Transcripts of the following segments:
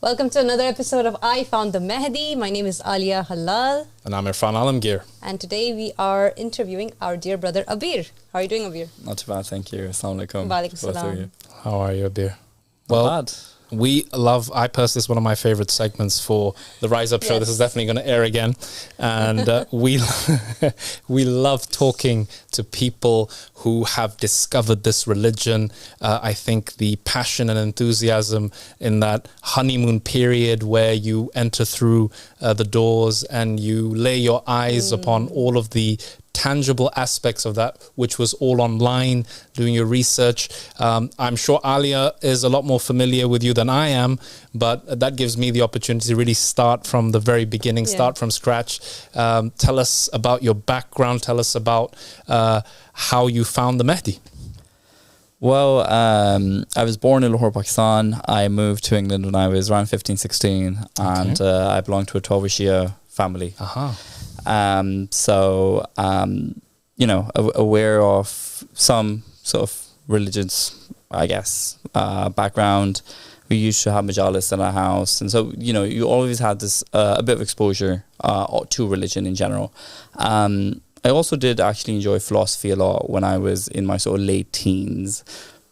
Welcome to another episode of I Found the Mahdi. My name is Alia Halal. And I'm Irfan Alamgir. And today we are interviewing our dear brother Abeer. How are you doing, Abeer? Not too bad, thank you. Assalamu alaikum. Wa alaikum salam. How are you, Abeer? Well, bad. I personally, it's one of my favorite segments for the Rise Up show. This is definitely going to air again. And we love talking to people who have discovered this religion. I think the passion and enthusiasm in that honeymoon period where you enter through the doors and you lay your eyes upon all of the tangible aspects of that, which was all online, doing your research. I'm sure Alia is a lot more familiar with you than I am, but that gives me the opportunity to really start from the very beginning, start from scratch. Tell us about your background. Tell us about how you found the Mahdi. Well, I was born in Lahore, Pakistan. I moved to England when I was around 15, 16, and I belonged to a 12 Shia family. Aware of some sort of religious, I guess, background. We used to have majalis in our house. And so, you always had this, a bit of exposure to religion in general. I also did actually enjoy philosophy a lot when I was in my sort of late teens.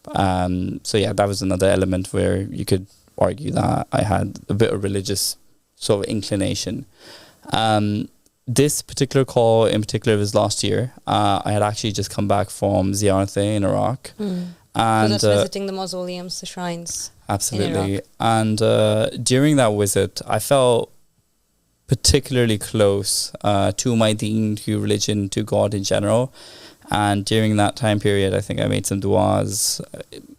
That was another element where you could argue that I had a bit of religious sort of inclination. This particular call in particular was last year. I had actually just come back from Ziyarat in Iraq. And so that's visiting the mausoleums, the shrines. Absolutely. And during that visit, I felt particularly close to my deen, to religion, to God in general. And during that time period, I think I made some du'as,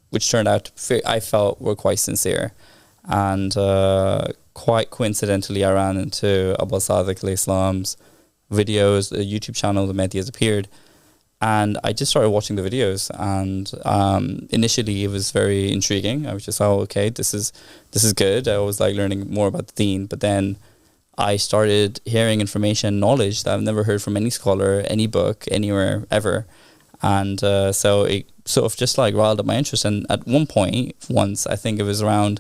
which turned out, I felt were quite sincere. And quite coincidentally, I ran into Abul Sadiq al-Islam's videos, a YouTube channel, The Mahdi Has Appeared. And I just started watching the videos, and initially it was very intriguing. I was just, okay, this is good. I always like learning more about the deen. But then I started hearing information, knowledge that I've never heard from any scholar, any book, anywhere, ever. And so it sort of just like riled up my interest. And at one point, I think it was around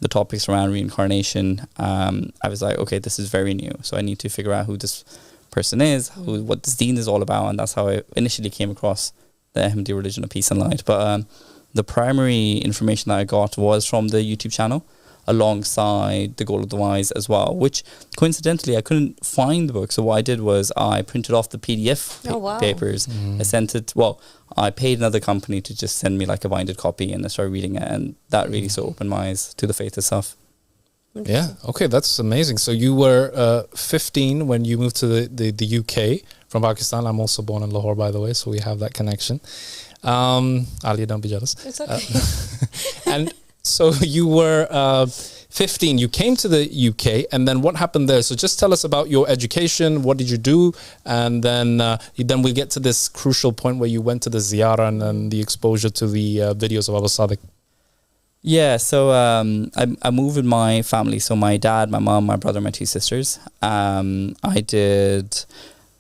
the topics around reincarnation, I was like, okay, this is very new. So I need to figure out who this person is, what this deen is all about. And that's how I initially came across the Ahmadi religion of peace and light. But the primary information that I got was from the YouTube channel, alongside the Goal of the Wise as well, which coincidentally I couldn't find the book. So what I did was I printed off the PDF papers. I sent it, I paid another company to just send me like a binded copy, and I started reading it, and that really sort of opened my eyes to the faith itself. Yeah, okay, that's amazing. So you were 15 when you moved to the UK from Pakistan. I'm also born in Lahore, by the way, so we have that connection. Ali, don't be jealous. It's okay. And so you were 15, you came to the UK, and then what happened there? So just tell us about your education, what did you do? And then we get to this crucial point where you went to the ziyarah and the exposure to the videos of Abu Sadiq. Yeah, so I moved with my family. So my dad, my mom, my brother, my two sisters.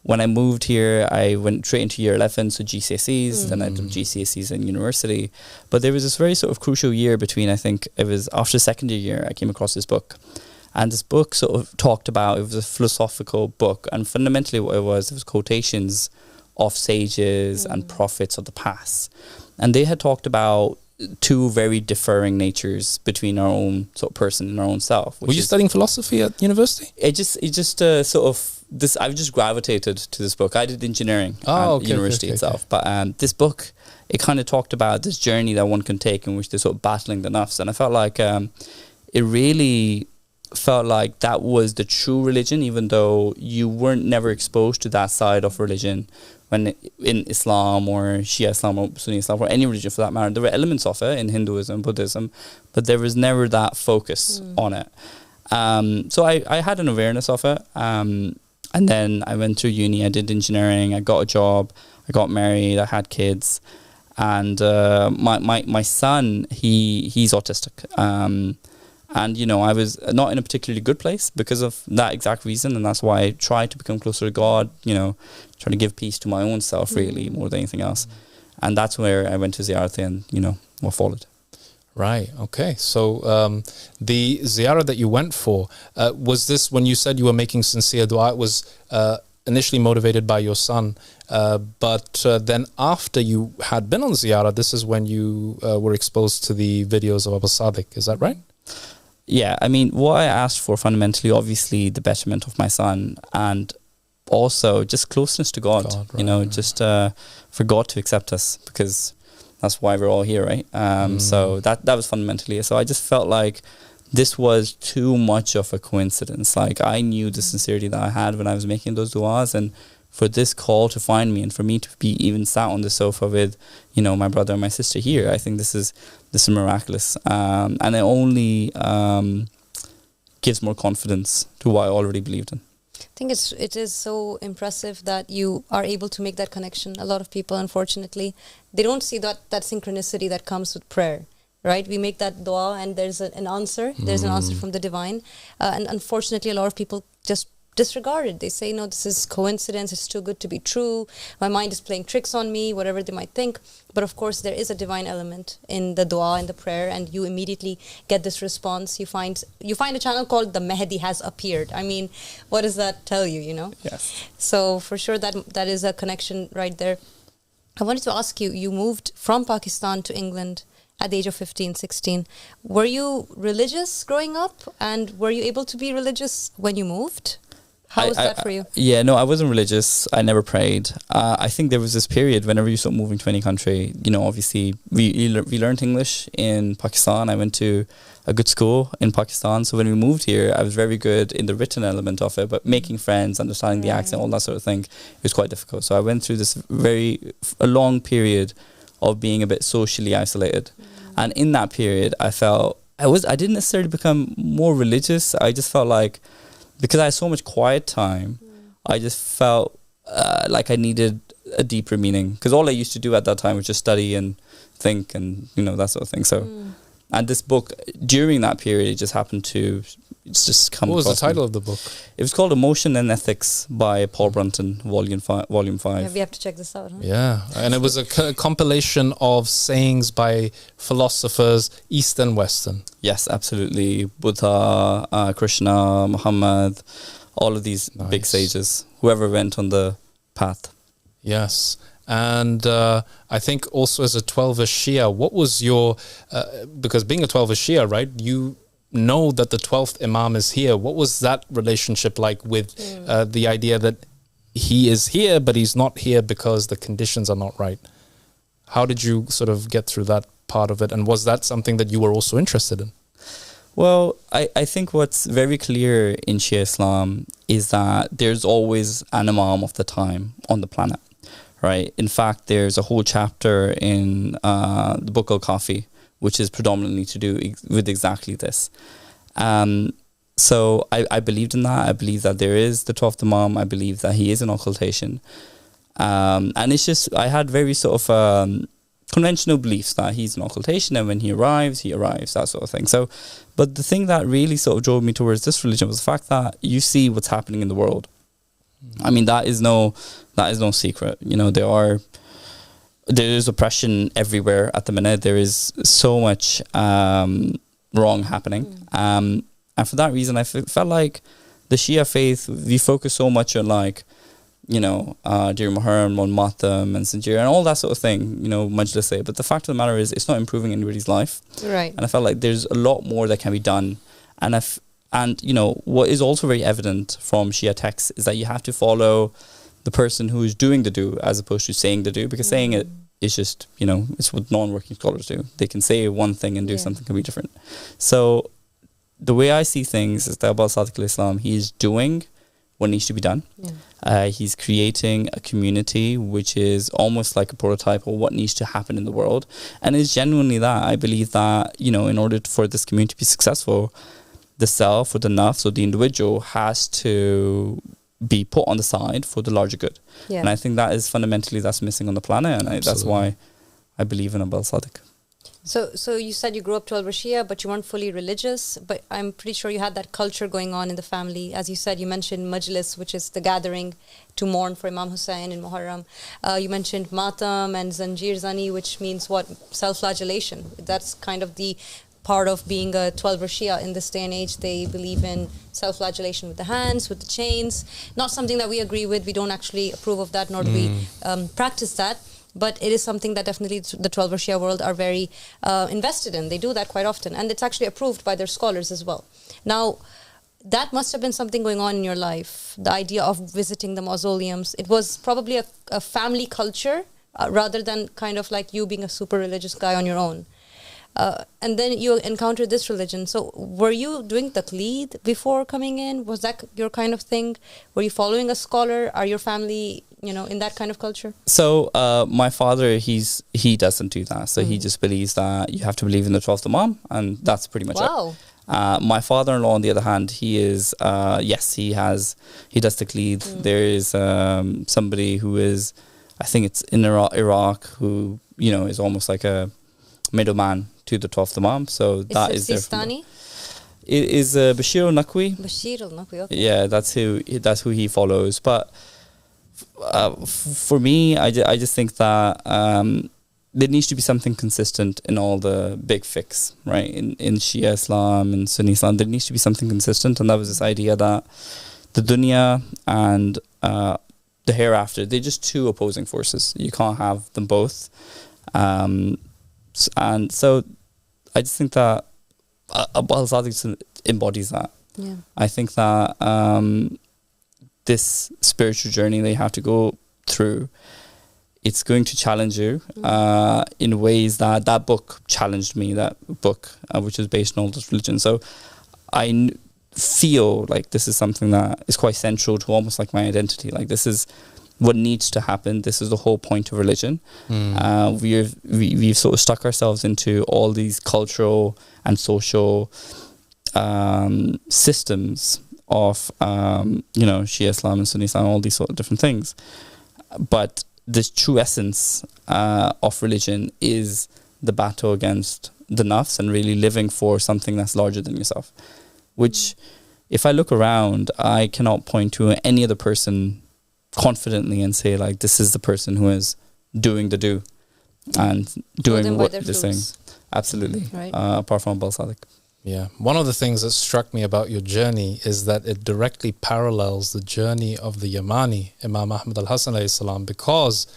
When I moved here, I went straight into year 11, so GCSEs, then I did GCSEs in university. But there was this very sort of crucial year between, I think it was after second year, I came across this book. And this book sort of talked about, it was a philosophical book. And fundamentally what it was quotations of sages and prophets of the past. And they had talked about two very differing natures between our own sort of person and our own self. Were you studying philosophy at university? It just sort of this. I've just gravitated to this book. I did engineering at university itself, but this book, it kind of talked about this journey that one can take in which they're sort of battling the nafs, and I felt like it really felt like that was the true religion, even though you weren't never exposed to that side of religion. When in Islam or Shia Islam or Sunni Islam or any religion for that matter, there were elements of it in Hinduism, Buddhism, but there was never that focus on it. So I had an awareness of it. And then I went through uni, I did engineering, I got a job, I got married, I had kids. And my son, he's autistic. And, I was not in a particularly good place because of that exact reason. And that's why I tried to become closer to God, trying to give peace to my own self, really, more than anything else. And that's where I went to Ziyarat and, what followed. Right. Okay. So the ziyarah that you went for, was this when you said you were making sincere dua? It was initially motivated by your son, but then after you had been on ziyarah, this is when you were exposed to the videos of Abu Sadiq. Is that right? Yeah. I mean, what I asked for fundamentally, obviously, the betterment of my son, and also just closeness to God. Right, you know, just for God to accept us, because that's why we're all here, right? So that was fundamentally it. So I just felt like this was too much of a coincidence. Like, I knew the sincerity that I had when I was making those du'as, and for this call to find me, and for me to be even sat on the sofa with, you know, my brother and my sister here, I think this is miraculous. And it only gives more confidence to what I already believed in. I think it is so impressive that you are able to make that connection. A lot of people, unfortunately, they don't see that synchronicity that comes with prayer, right? We make that dua and there's an answer. There's an answer from the divine. And unfortunately, a lot of people just disregard it. They say, no, this is coincidence. It's too good to be true. My mind is playing tricks on me, whatever they might think. But of course, there is a divine element in the dua and the prayer, and you immediately get this response. You find a channel called The Mahdi Has Appeared. I mean, what does that tell you, you know? Yes. So for sure, that is a connection right there. I wanted to ask you, you moved from Pakistan to England at the age of 15, 16. Were you religious growing up? And were you able to be religious when you moved? How was that for you? Yeah, no, I wasn't religious. I never prayed. I think there was this period whenever you start moving to any country, you know, obviously we learned English in Pakistan. I went to a good school in Pakistan. So when we moved here, I was very good in the written element of it, but making friends, understanding the accent, all that sort of thing, it was quite difficult. So I went through this a long period of being a bit socially isolated. And in that period, I felt, I didn't necessarily become more religious. I just felt like, because I had so much quiet time, I just felt like I needed a deeper meaning. Because all I used to do at that time was just study and think and, you know, that sort of thing. So, and this book, during that period, it just happened to just come across. What was the title of the book? It was called Emotion and Ethics by Paul Brunton, Volume 5. Yeah, we have to check this out. Huh? Yeah, and it was a compilation of sayings by philosophers, East and Western. Yes, absolutely. Buddha, Krishna, Muhammad, all of these big sages, whoever went on the path. Yes. And I think also as a 12er Shia, what was your, because being a 12er Shia, right, you know that the 12th Imam is here. What was that relationship like with the idea that he is here, but he's not here because the conditions are not right? How did you sort of get through that part of it? And was that something that you were also interested in? Well, I think what's very clear in Shia Islam is that there's always an Imam of the time on the planet, right? In fact, there's a whole chapter in the book Al-Kafi, which is predominantly to do with exactly this. So I believed in that. I believe that there is the 12th Imam. I believe that he is an occultation. And it's just, I had very sort of conventional beliefs that he's an occultation, and when he arrives, that sort of thing. So, but the thing that really sort of drove me towards this religion was the fact that you see what's happening in the world. I mean, that is no secret. You know, there is oppression everywhere at the minute. There is so much wrong happening. And for that reason, I felt like the Shia faith, we focus so much on, like, you know, during Muharram, on Matam and Sanjir and all that sort of thing, you know, Majlis say. But the fact of the matter is, it's not improving anybody's life. Right. And I felt like there's a lot more that can be done. And you know, what is also very evident from Shia texts is that you have to follow the person who is doing the do as opposed to saying the do, because saying it is just, you know, it's what non-working scholars do. They can say one thing and do something completely different. So the way I see things is that Abu Sadiq al-Islam, he is doing what needs to be done. He's creating a community which is almost like a prototype of what needs to happen in the world. And it's genuinely that. I believe that, you know, in order for this community to be successful, the self or the nafs, so the individual, has to be put on the side for the larger good. And I think that is fundamentally that's missing on the planet, and that's why I believe in Abu Sadiq. So you said you grew up to Al-Rashia, but you weren't fully religious. But I'm pretty sure you had that culture going on in the family. As you said, you mentioned Majlis, which is the gathering to mourn for Imam Hussein in Muharram. You mentioned Matam and Zanjir Zani, which means what? Self-flagellation. That's kind of the part of being a 12 Rashia in this day and age. They believe in self-flagellation with the hands, with the chains. Not something that we agree with. We don't actually approve of that, nor do we practice that. But it is something that definitely the 12 Rashia world are very invested in. They do that quite often. And it's actually approved by their scholars as well. Now, that must have been something going on in your life, the idea of visiting the mausoleums. It was probably a family culture rather than kind of like you being a super religious guy on your own. And then you encountered this religion. So were you doing taqleed before coming in? Was that your kind of thing? Were you following a scholar? Are your family, in that kind of culture? So my father, he doesn't do that. So he just believes that you have to believe in the 12th Imam, and that's pretty much it. My father-in-law, on the other hand, he is, yes, he does taqleed. There is somebody who is, I think it's in Iraq, who, is almost like a middleman to the 12th Imam. So that is their family. It is Bashir al-Naqvi. Bashir al-Naqvi, okay. Yeah, that's who he follows. But for me, I just think that there needs to be something consistent in all the big fiqhs, right? In Shia Islam and Sunni Islam, there needs to be something consistent. And that was this idea that the dunya and the hereafter, they're just two opposing forces. You can't have them both. And so I just think that Al-Sadiq embodies that. Yeah. I think that this spiritual journey that you have to go through, it's going to challenge you in ways that book challenged me, that book, which is based on all this religion. So I feel like this is something that is quite central to almost like my identity. Like, this is what needs to happen. This is the whole point of religion. We've sort of stuck ourselves into all these cultural and social systems of Shia Islam and Sunni Islam, all these sort of different things. But the true essence of religion is the battle against the nafs and really living for something that's larger than yourself. Which, if I look around, I cannot point to any other person confidently and say, like, this is the person who is doing the do and doing what they're saying. Absolutely. Right. Apart from Al-Sadiq. Yeah. One of the things that struck me about your journey is that it directly parallels the journey of the Yamani, Imam Ahmad al-Hasan alayhi salam, because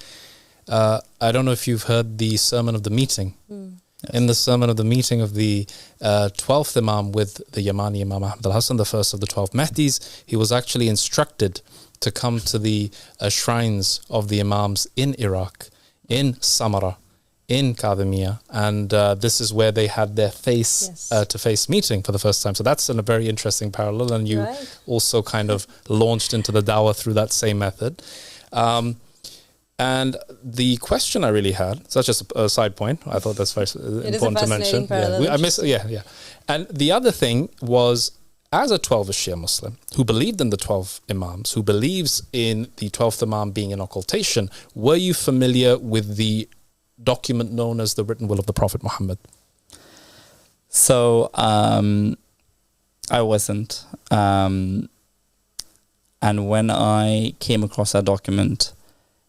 I don't know if you've heard the Sermon of the Meeting. Yes. In the Sermon of the Meeting of the 12th Imam with the Yamani Imam Ahmad al-Hasan, the first of the 12 Mahdis, he was actually instructed to come to the shrines of the Imams in Iraq, in Samara, in Kadhimiya, and this is where they had their face-to-face meeting for the first time. So that's a very interesting parallel, and you also kind of launched into the dawah through that same method. And the question I really had, such as a side point, I thought that's very important to mention. Yeah. And the other thing was, as a 12th Shia Muslim who believed in the 12 Imams, who believes in the 12th Imam being an occultation, were you familiar with the document known as the written will of the Prophet Muhammad? So I wasn't. And when I came across that document,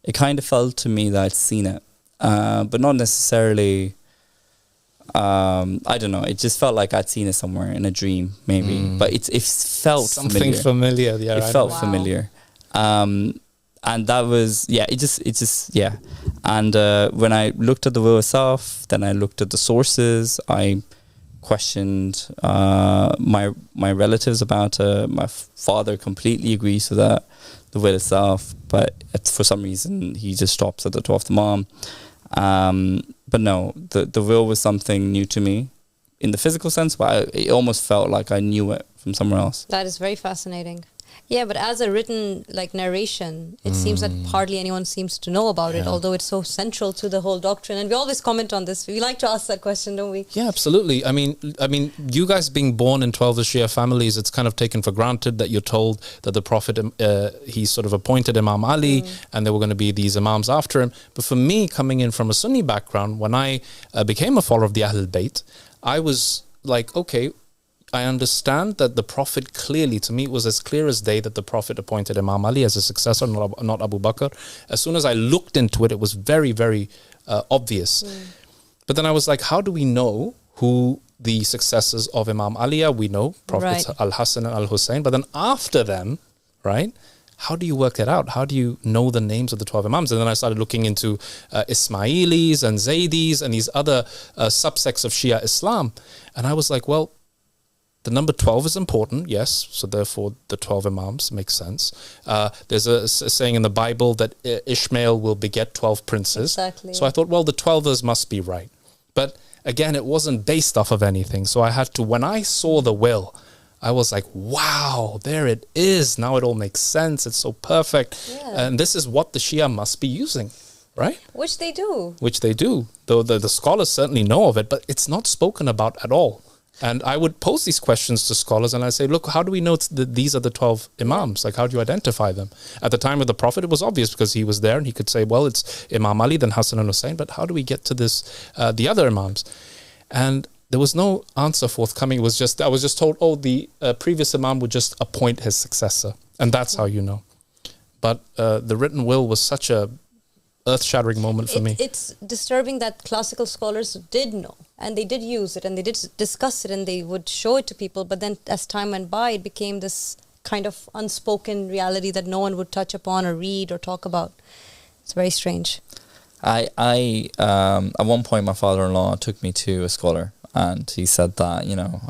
it kind of felt to me that I'd seen it, but not necessarily. I don't know. It just felt like I'd seen it somewhere in a dream, maybe. But it felt something familiar. Yeah, it felt familiar. And that was it just. And when I looked at the will itself, then I looked at the sources. I questioned my relatives about it. My father completely agrees with that, the will itself, but for some reason he just stops at the 12th Imam. But no, the will was something new to me in the physical sense, but it almost felt like I knew it from somewhere else. That is very fascinating. Yeah, but as a written like narration, it seems that hardly anyone seems to know about it, although it's so central to the whole doctrine. And we always comment on this. We like to ask that question, don't we? Yeah, absolutely. I mean, you guys being born in 12 Shia families, it's kind of taken for granted that you're told that the Prophet, he sort of appointed Imam Ali, and there were going to be these Imams after him. But for me, coming in from a Sunni background, when I became a follower of the Ahlul Bayt, I was like, okay, I understand that the Prophet clearly, to me, it was as clear as day that the Prophet appointed Imam Ali as a successor, not Abu Bakr. As soon as I looked into it, it was very, very obvious. But then I was like, how do we know who the successors of Imam Ali are? We know Prophets Al-Hassan and Al-Hussein. But then after them, right, how do you work that out? How do you know the names of the 12 Imams? And then I started looking into Ismailis and Zaydis and these other subsects of Shia Islam. And I was like, well, the number 12 is important, yes. So therefore, the 12 Imams makes sense. There's a saying in the Bible that Ishmael will beget 12 princes. Exactly. So I thought, well, the 12ers must be right. But again, it wasn't based off of anything. So I had to, when I saw the will, I was like, wow, there it is. Now it all makes sense. It's so perfect. Yeah. And this is what the Shia must be using, right? Which they do. Which they do. Though the scholars certainly know of it, but it's not spoken about at all. And I would pose these questions to scholars and I say, look, how do we know these are the 12 Imams? Like, how do you identify them? At the time of the Prophet, it was obvious because he was there and he could say, well, it's Imam Ali, then Hassan and Hussein. But how do we get to this, the other Imams? And there was no answer forthcoming. It was just, I was just told, oh, the previous Imam would just appoint his successor. And that's how you know. But the written will was such a earth-shattering moment for me. It's disturbing that classical scholars did know and they did use it and they did discuss it and they would show it to people, but then as time went by it became this kind of unspoken reality that no one would touch upon or read or talk about. It's very strange. I at one point my father-in-law took me to a scholar and he said that, you know,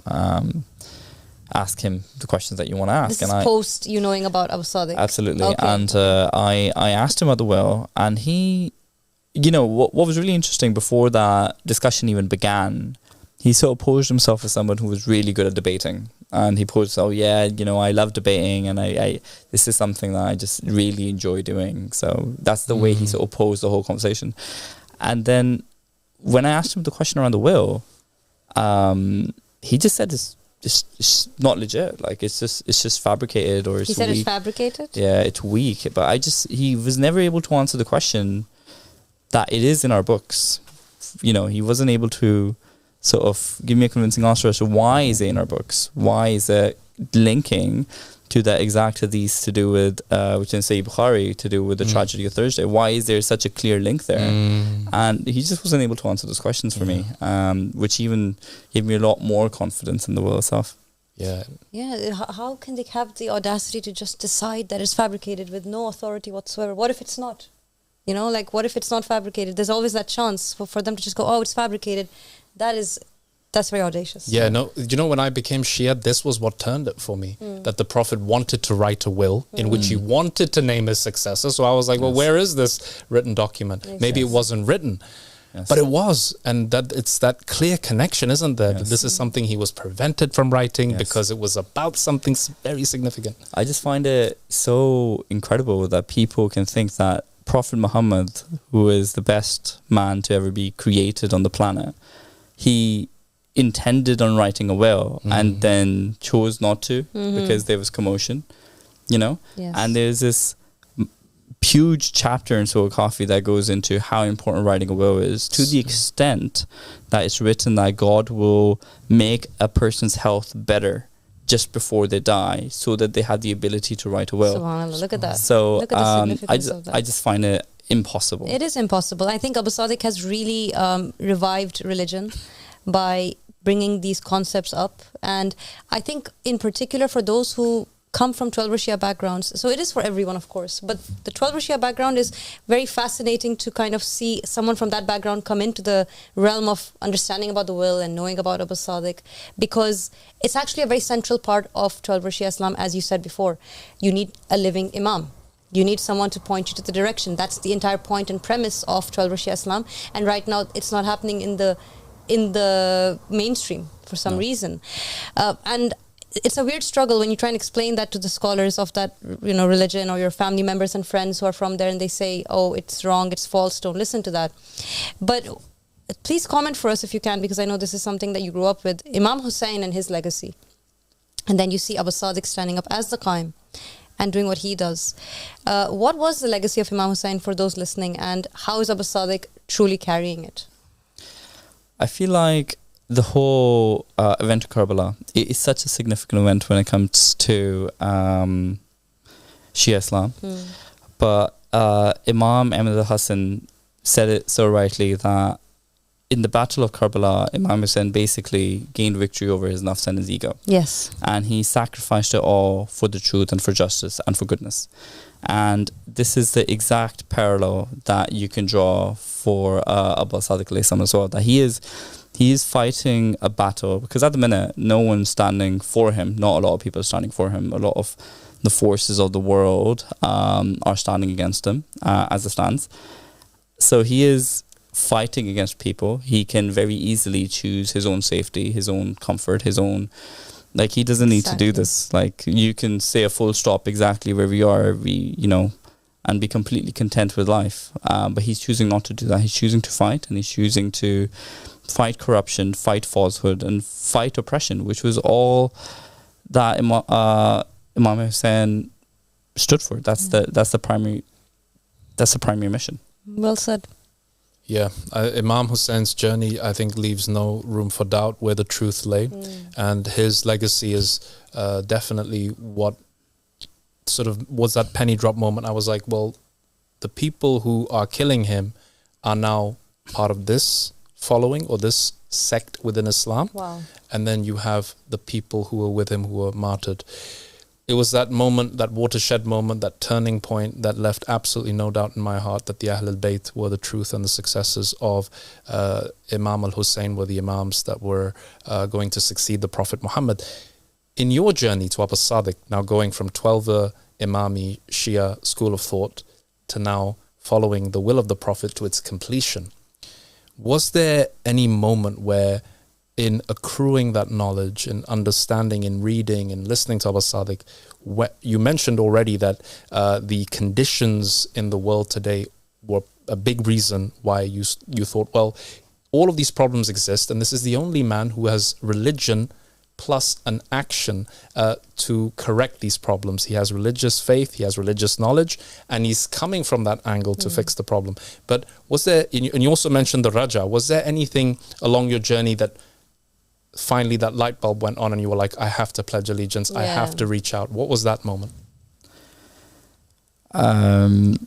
ask him the questions that you want to ask. This is post you knowing about Abu Sadiq. Absolutely. Okay. And I asked him about the will, and he, you know, what was really interesting before that discussion even began, he sort of posed himself as someone who was really good at debating. And he posed, oh yeah, you know, I love debating and I this is something that I just really enjoy doing. So that's the way he sort of posed the whole conversation. And then when I asked him the question around the will, he just said it's not legit. Like it's just fabricated, or it's he said weak. It's fabricated? Yeah, it's weak. But he was never able to answer the question that it is in our books. You know, he wasn't able to sort of give me a convincing answer as to why is it in our books? Why is it linking to the exact hadith to do with, which in Sahih Bukhari, to do with the tragedy of Thursday? Why is there such a clear link there? And he just wasn't able to answer those questions for me, which even gave me a lot more confidence in the will itself. Yeah. Yeah, how can they have the audacity to just decide that it's fabricated with no authority whatsoever? What if it's not? You know, like, what if it's not fabricated? There's always that chance for them to just go, oh, it's fabricated. That's very audacious. Yeah, no, you know, when I became Shia, this was what turned it for me. That the Prophet wanted to write a will in which he wanted to name his successor. So I was like, well, where is this written document? Maybe it wasn't written, but it was. And that it's that clear connection, isn't there? That this is something he was prevented from writing because it was about something very significant. I just find it so incredible that people can think that Prophet Muhammad, who is the best man to ever be created on the planet, he intended on writing a will and then chose not to because there was commotion, you know? Yes. And there's this huge chapter in Surah Kahfi that goes into how important writing a will is, to the extent that it's written that God will make a person's health better just before they die so that they have the ability to write a will. SubhanAllah, look at that. So look at the significance of that. I just find it impossible. It is impossible. I think Abu Sadiq has really revived religion by bringing these concepts up. And I think in particular for those who come from 12 Shia backgrounds, so it is for everyone, of course, but the 12 Shia background is very fascinating to kind of see someone from that background come into the realm of understanding about the will and knowing about Abu Sadiq, because it's actually a very central part of 12 Shia Islam. As you said before, you need a living imam. You need someone to point you to the direction. That's the entire point and premise of 12 Shia Islam. And right now, it's not happening in the mainstream for some reason. And it's a weird struggle when you try and explain that to the scholars of that, religion, or your family members and friends who are from there, and they say, oh, it's wrong, it's false, don't listen to that. But please comment for us if you can, because I know this is something that you grew up with, Imam Hussein and his legacy. And then you see Abu Sadiq standing up as the Qaim and doing what he does. What was the legacy of Imam Hussein for those listening, and how is Abu Sadiq truly carrying it? I feel like the whole event of Karbala is such a significant event when it comes to Shia Islam. But Imam Ahmad al-Hassan said it so rightly that in the Battle of Karbala, Imam Hussein basically gained victory over his nafs and his ego. Yes. And he sacrificed it all for the truth and for justice and for goodness. And this is the exact parallel that you can draw for Abu Sadiq alayhi salam as well, that he is fighting a battle, because at the minute no one's standing for him. Not a lot of people are standing for him. A lot of the forces of the world are standing against him as it stands. So he is fighting against people. He can very easily choose his own safety, his own comfort, his own, like, he doesn't need to do this. Like, you can say a full stop exactly where we are, and be completely content with life. But he's choosing not to do that. He's choosing to fight, and he's choosing to fight corruption, fight falsehood, and fight oppression, which was all that Imam Hussein stood for. That's the primary mission. Well said. Yeah, Imam Hussein's journey, I think, leaves no room for doubt where the truth lay. And his legacy is definitely what sort of was that penny drop moment. I was like, well, the people who are killing him are now part of this following or this sect within Islam. Wow. And then you have the people who were with him who were martyred. It was that moment, that watershed moment, that turning point that left absolutely no doubt in my heart that the Ahl al-Bayt were the truth and the successors of Imam al-Hussein were the Imams that were going to succeed the Prophet Muhammad. In your journey to Abu Sadiq, now going from 12 Imami Shia school of thought to now following the will of the Prophet to its completion, was there any moment where, in accruing that knowledge and understanding, in reading and listening to Abu Sadiq, you mentioned already that the conditions in the world today were a big reason why you thought, well, all of these problems exist, and this is the only man who has religion plus an action to correct these problems. He has religious faith, he has religious knowledge, and he's coming from that angle to fix the problem. But was there, and you also mentioned the Raja, was there anything along your journey that finally that light bulb went on and you were like, I have to pledge allegiance, I have to reach out? What was that moment? I'll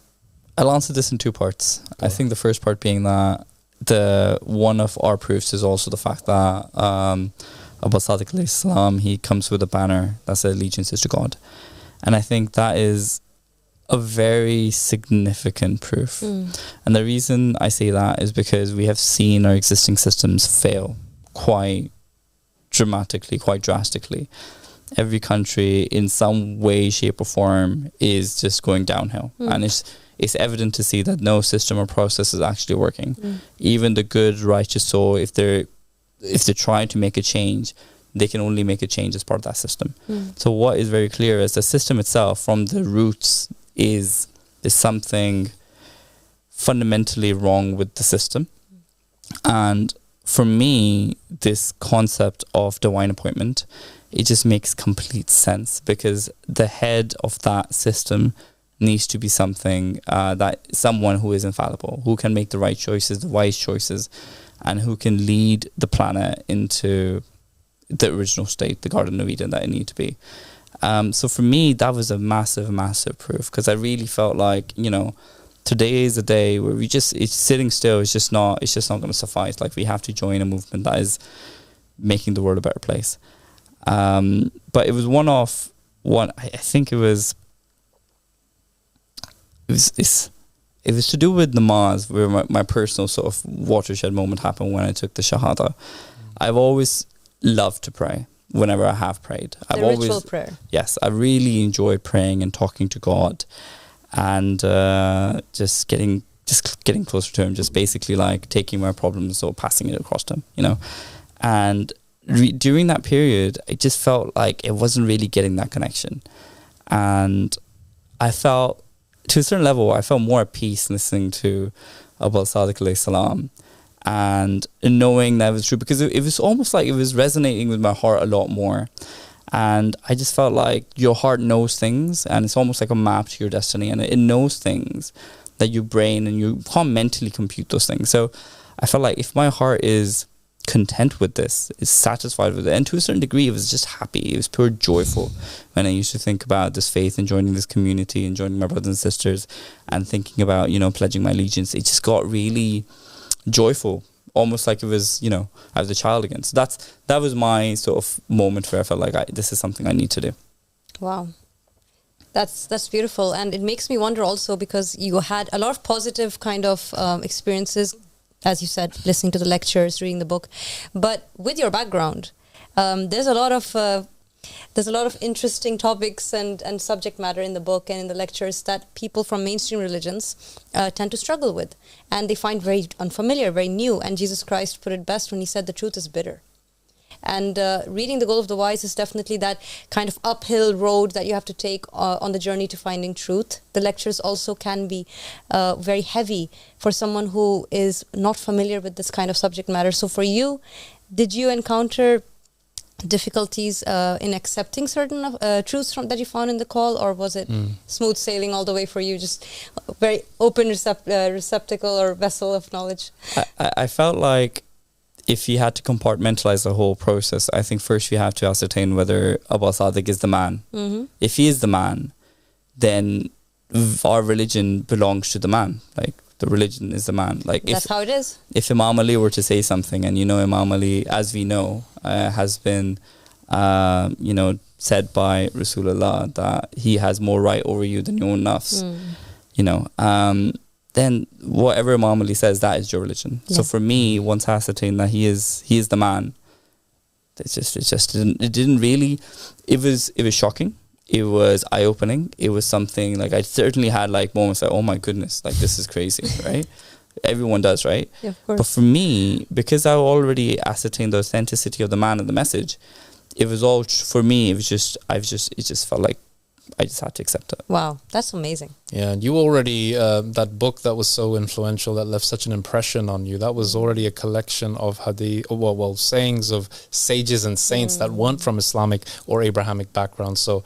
answer this in two parts. I think the first part being that one of our proofs is also the fact that Abu Sadiq alayhi salam, he comes with a banner that says allegiance is to God. And I think that is a very significant proof. And the reason I say that is because we have seen our existing systems fail quite dramatically, quite drastically. Every country in some way, shape or form is just going downhill. And it's evident to see that no system or process is actually working. Even the good, righteous soul, if they're trying to make a change, they can only make a change as part of that system. So what is very clear is the system itself from the roots is something fundamentally wrong with the system. And for me, this concept of divine appointment, it just makes complete sense, because the head of that system needs to be someone who is infallible, who can make the right choices, the wise choices, and who can lead the planet into the original state, the Garden of Eden that it needed to be. So for me, that was a massive, massive proof, because I really felt like, today is a day where it's sitting still. It's just not going to suffice. Like, we have to join a movement that is making the world a better place. But it was I think it was to do with namaz, where my personal sort of watershed moment happened when I took the Shahada. I've always loved to pray whenever I have prayed. Ritual prayer. Yes, I really enjoy praying and talking to God, and just getting closer to him, just basically like taking my problems or passing it across to him, And during that period, I just felt like it wasn't really getting that connection. And I felt, to a certain level, I felt more at peace listening to Abul Sadiq alayhi salam, and knowing that it was true, because it was almost like it was resonating with my heart a lot more. And I just felt like your heart knows things, and it's almost like a map to your destiny, and it knows things that your brain, and you can't mentally compute those things. So I felt like if my heart is content with this, is satisfied with it, and to a certain degree it was just happy, it was pure joyful when I used to think about this faith and joining this community and joining my brothers and sisters and thinking about, you know, pledging my allegiance. It just got really joyful, almost like it was, you know, I was a child again. So that was my sort of moment where I felt like this is something I need to do. Wow. That's beautiful. And it makes me wonder also, because you had a lot of positive kind of experiences, as you said, listening to the lectures, reading the book. But with your background, there's a lot of interesting topics and subject matter in the book and in the lectures that people from mainstream religions tend to struggle with. And they find very unfamiliar, very new. And Jesus Christ put it best when he said the truth is bitter. And reading The Goal of the Wise is definitely that kind of uphill road that you have to take on the journey to finding truth. The lectures also can be very heavy for someone who is not familiar with this kind of subject matter. So for you, did you encounter difficulties in accepting certain truths that you found in the call, or was it smooth sailing all the way for you, just a very open receptacle or vessel of knowledge? I felt like if you had to compartmentalize the whole process, I think first you have to ascertain whether Abul Sadiq is the man. Mm-hmm. If he is the man, then our religion belongs to the man. Like, the religion is the man. Like, that's how it is. If Imam Ali were to say something, and you know, Imam Ali, as we know, has been, you know, said by Rasulullah that he has more right over you than your own nafs. You know, then whatever Imam Ali says, that is your religion. Yeah. So for me, once I ascertained that he is the man, it didn't really. It was shocking. It was eye-opening. It was something like, I certainly had like moments like, oh my goodness, like this is crazy, right? Everyone does, right? Yeah, of course. But for me, because I already ascertained the authenticity of the man and the message, it was all, for me, it just felt like I just had to accept it. Wow, that's amazing. Yeah, and you already, that book that was so influential, that left such an impression on you, that was already a collection of hadith, well, sayings of sages and saints that weren't from Islamic or Abrahamic backgrounds. So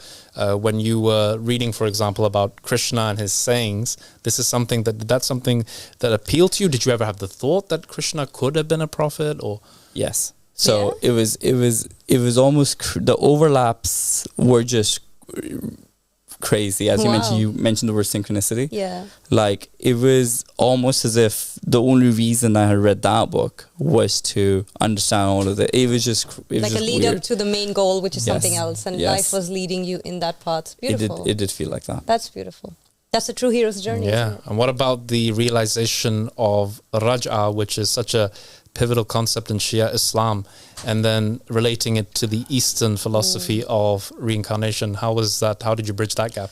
when you were reading, for example, about Krishna and his sayings, this is something that's something that appealed to you. Did you ever have the thought that Krishna could have been a prophet? Or yes. So it was almost, the overlaps were just crazy. As you mentioned the word synchronicity. Yeah. Like, it was almost as if the only reason I had read that book was to understand all of it. It was just like a lead weird. up to the main goal, which is something else, and life was leading you in that path. Beautiful. It did feel like that. That's beautiful. That's a true hero's journey. Yeah. And what about the realization of Raj'a, which is such a pivotal concept in Shia Islam, and then relating it to the Eastern philosophy of reincarnation? How was that? How did you bridge that gap?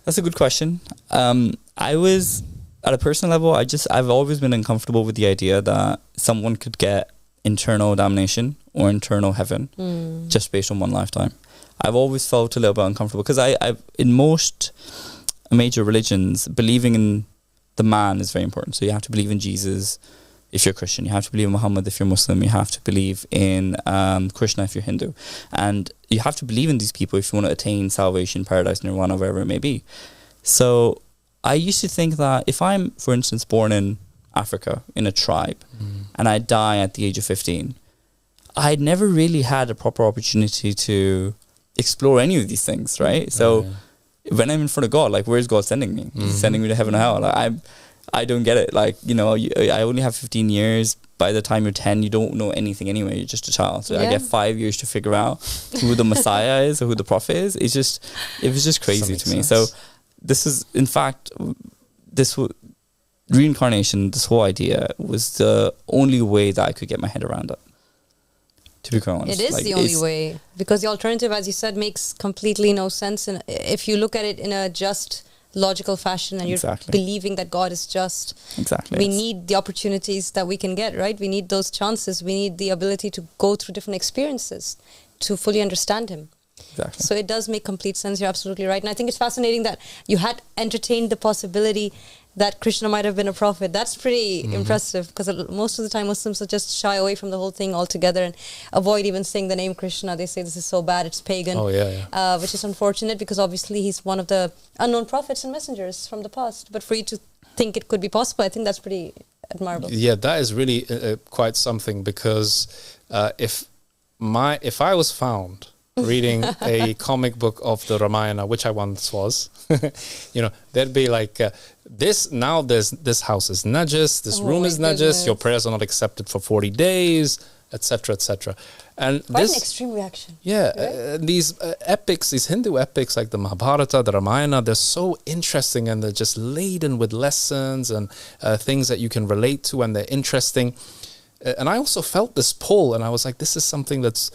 That's a good question. I was, at a personal level, I've always been uncomfortable with the idea that someone could get internal damnation or internal heaven just based on one lifetime. I've always felt a little bit uncomfortable because I've in most major religions, believing in the man is very important. So you have to believe in Jesus if you're Christian, you have to believe in Muhammad if you're Muslim, you have to believe in Krishna if you're Hindu, and you have to believe in these people if you want to attain salvation, paradise, nirvana, wherever it may be. So I used to think that if I'm, for instance, born in Africa in a tribe and I die at the age of 15, I'd never really had a proper opportunity to explore any of these things, right? So when I'm in front of God, like, where's God sending me? He's sending me to heaven or hell. Like, I don't get it. Like, you know, I only have 15 years. By the time you're 10, you don't know anything anyway. You're just a child. So I get 5 years to figure out who the Messiah is or who the Prophet is. It was just crazy to me. So this is, in fact, reincarnation, this whole idea was the only way that I could get my head around it. To be quite honest. It is the only way, because the alternative, as you said, makes completely no sense. And if you look at it in a just logical fashion, and you're Exactly. believing that God is just. Exactly. We yes. need the opportunities that we can get, right? We need those chances. We need the ability to go through different experiences to fully understand Him. Exactly. So it does make complete sense. You're absolutely right. And I think it's fascinating that you had entertained the possibility that Krishna might have been a prophet. That's pretty impressive, because most of the time Muslims will just shy away from the whole thing altogether and avoid even saying the name Krishna. They say this is so bad, it's pagan. Oh, yeah. Which is unfortunate, because obviously he's one of the unknown prophets and messengers from the past. But for you to think it could be possible, I think that's pretty admirable. Yeah, that is really quite something, because if I was found reading a comic book of the Ramayana, which I once was, there'd be like, this house is najis, this room is najis, your prayers are not accepted for 40 days, etc., etc. And Quite an extreme reaction. Yeah, right? these epics, these Hindu epics like the Mahabharata, the Ramayana, they're so interesting, and they're just laden with lessons and things that you can relate to, and they're interesting. And I also felt this pull, and I was like, this is something that's,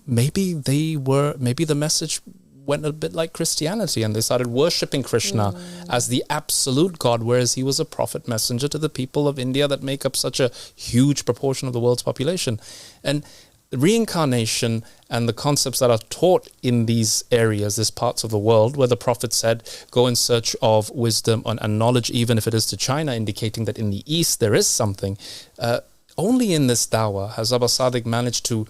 maybe the message went a bit like Christianity, and they started worshipping Krishna as the absolute God, whereas he was a prophet messenger to the people of India that make up such a huge proportion of the world's population. And reincarnation and the concepts that are taught in these areas, these parts of the world, where the Prophet said, go in search of wisdom and knowledge, even if it is to China, indicating that in the East there is something. Only in this dawah has Abba Sadiq managed to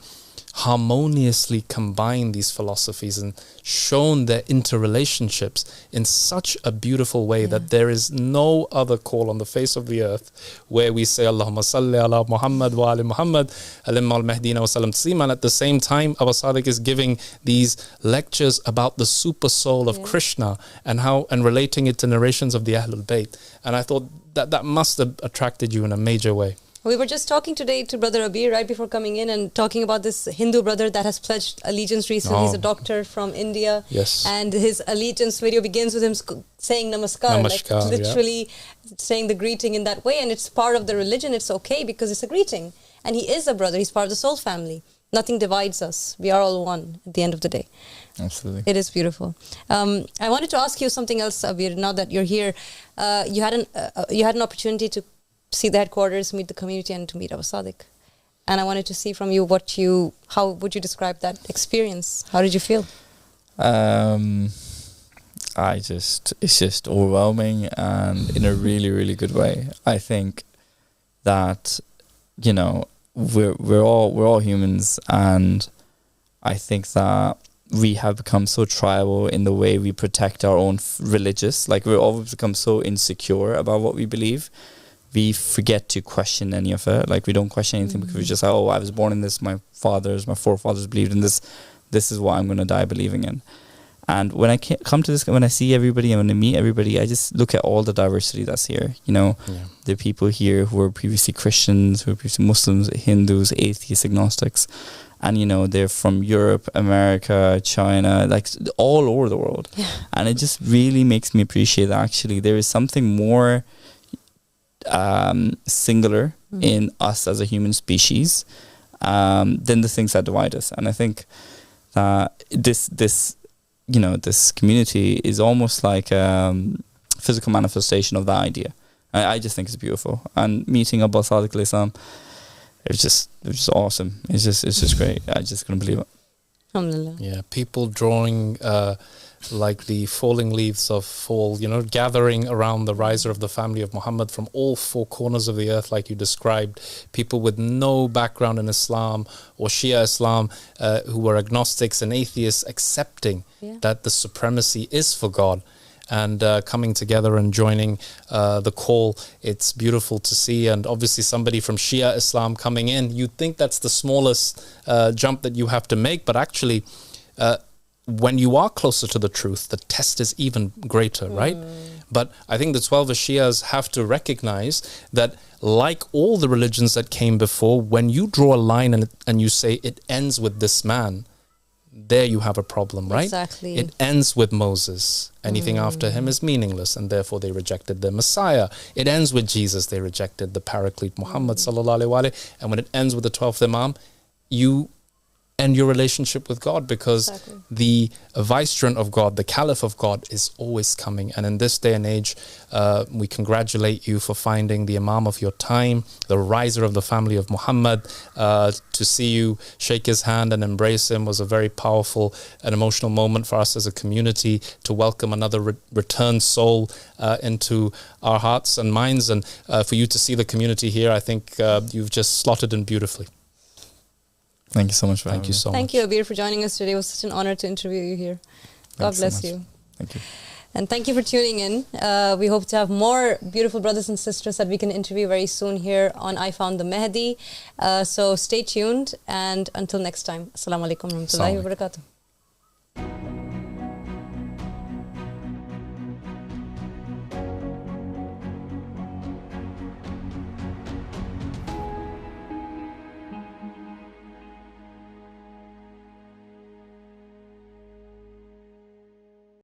harmoniously combine these philosophies and shown their interrelationships in such a beautiful way that there is no other call on the face of the earth where we say Allahumma salli ala Muhammad wa ali Muhammad alimma al-Mahdina wa salam taslima, and at the same time Abba Sadiq is giving these lectures about the super soul of Krishna and relating it to narrations of the Ahlul Bayt. And I thought that must have attracted you in a major way. We were just talking today to Brother Abeer right before coming in, and talking about this Hindu brother that has pledged allegiance recently. He's a doctor from India. Yes. And his allegiance video begins with him saying namaskar, like literally saying the greeting in that way. And it's part of the religion. It's okay because it's a greeting. And he is a brother. He's part of the soul family. Nothing divides us. We are all one at the end of the day. Absolutely. It is beautiful. I wanted to ask you something else, Abeer, now that you're here. You had an opportunity to see the headquarters, meet the community, and to meet Abba Sadiq. And I wanted to see from you how would you describe that experience? How did you feel? It's just overwhelming, and in a really, really good way. I think that, we're all humans, and I think that we have become so tribal in the way we protect our own religious, like we've always become so insecure about what we believe. We forget to question any of it. Like, we don't question anything because we just say, oh, I was born in this, my forefathers believed in this, this is what I'm going to die believing in. And when I come to this, when I see everybody and when I meet everybody, I just look at all the diversity that's here. There are people here who were previously Christians, who were previously Muslims, Hindus, atheists, agnostics. And, they're from Europe, America, China, like all over the world. Yeah. And it just really makes me appreciate that actually there is something more singular in us as a human species than the things that divide us. And I think that this community is almost like a physical manifestation of that idea. I just think it's beautiful. And meeting Abba Sadiq alayhi salam, it was just awesome. It's just great. I just couldn't believe it. Alhamdulillah. Yeah, people drawing like the falling leaves of fall, gathering around the riser of the family of Muhammad from all four corners of the earth, like you described. People with no background in Islam or Shia Islam, who were agnostics and atheists, accepting that the supremacy is for God, and coming together and joining the call. It's beautiful to see. And obviously somebody from Shia Islam coming in, you'd think that's the smallest jump that you have to make, but actually when you are closer to the truth, the test is even greater, right? But I think the 12 Shias have to recognize that, like all the religions that came before, when you draw a line and you say it ends with this man, there you have a problem, right? Exactly. It ends with Moses. Anything after him is meaningless, and therefore they rejected their Messiah. It ends with Jesus. They rejected the Paraclete Muhammad sallallahu alaihi wasallam. And when it ends with the 12th Imam, you and your relationship with God, because the vicegerent of God, the caliph of God, is always coming. And in this day and age, we congratulate you for finding the imam of your time, the riser of the family of Muhammad. To see you shake his hand and embrace him was a very powerful and emotional moment for us as a community, to welcome another returned soul into our hearts and minds. And for you to see the community here, I think you've just slotted in beautifully. Thank you so much for Thank you so much. Thank you, Abeer, for joining us today. It was such an honor to interview you here. God bless you. Thank you. And thank you for tuning in. We hope to have more beautiful brothers and sisters that we can interview very soon here on I Found the Mahdi. So stay tuned, and until next time. Assalamu alaikum warahmatullahi wabarakatuh.